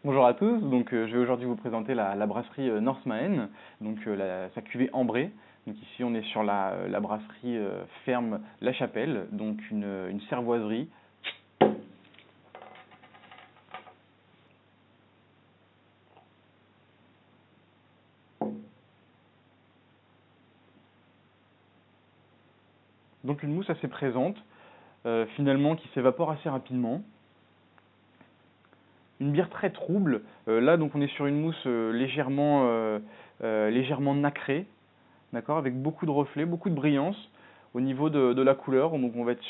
Bonjour à tous, je vais aujourd'hui vous présenter la brasserie Norseman, sa cuvée ambrée. Donc ici on est sur la brasserie ferme La Chapelle, donc une cervoiserie. Donc une mousse assez présente, finalement qui s'évapore assez rapidement. Une bière très trouble, là donc on est sur une mousse légèrement nacrée, d'accord, avec beaucoup de reflets, beaucoup de brillance au niveau de la couleur. Donc on va être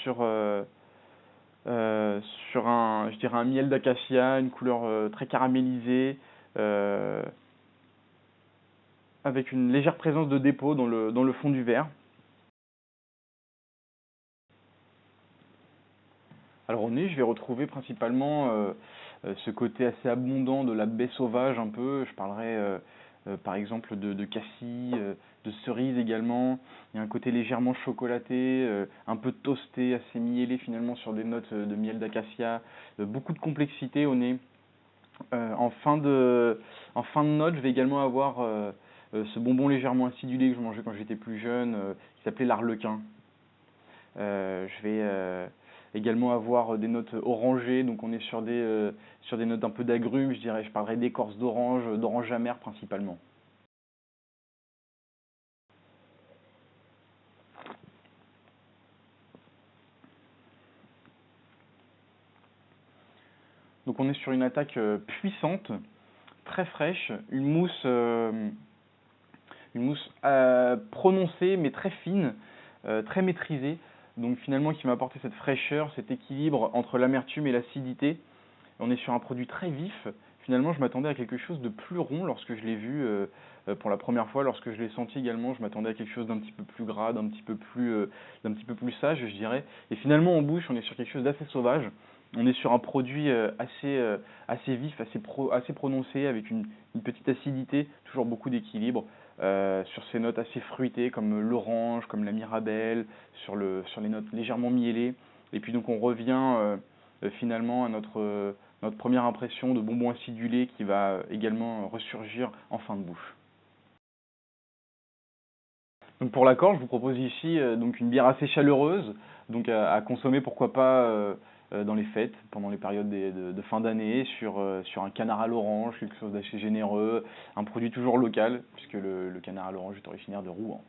euh, sur je dirais un miel d'acacia, une couleur très caramélisée, euh, avec une légère présence de dépôt dans le fond du verre. Alors au nez, je vais retrouver principalement ce côté assez abondant de la baie sauvage un peu. Je parlerai par exemple de cassis, de cerises également. Il y a un côté légèrement chocolaté, un peu toasté, assez mielé finalement sur des notes de miel d'acacia. Beaucoup de complexité au nez. En fin de note, je vais également avoir ce bonbon légèrement acidulé que je mangeais quand j'étais plus jeune, qui s'appelait l'arlequin. Je vais également avoir des notes orangées, donc on est sur des notes un peu d'agrumes, je dirais, je parlerai d'écorce d'orange, d'orange amère principalement. Donc on est sur une attaque puissante, très fraîche, une mousse prononcée mais très fine, très maîtrisée, donc finalement qui m'a apporté cette fraîcheur, cet équilibre entre l'amertume et l'acidité. On est sur un produit très vif. Finalement, je m'attendais à quelque chose de plus rond lorsque je l'ai vu pour la première fois, lorsque je l'ai senti également, je m'attendais à quelque chose d'un petit peu plus gras, d'un petit peu plus sage, je dirais. Et finalement, en bouche, on est sur quelque chose d'assez sauvage. On est sur un produit assez vif, assez prononcé, avec une petite acidité, toujours beaucoup d'équilibre, sur ces notes assez fruitées comme l'orange, comme la mirabelle, sur les notes légèrement mielées. Et puis donc on revient finalement à notre première impression de bonbon acidulé qui va également ressurgir en fin de bouche. Donc pour l'accord, je vous propose ici donc une bière assez chaleureuse, donc à consommer pourquoi pas dans les fêtes, pendant les périodes de fin d'année, sur un canard à l'orange, quelque chose d'assez généreux, un produit toujours local, puisque le canard à l'orange est originaire de Rouen.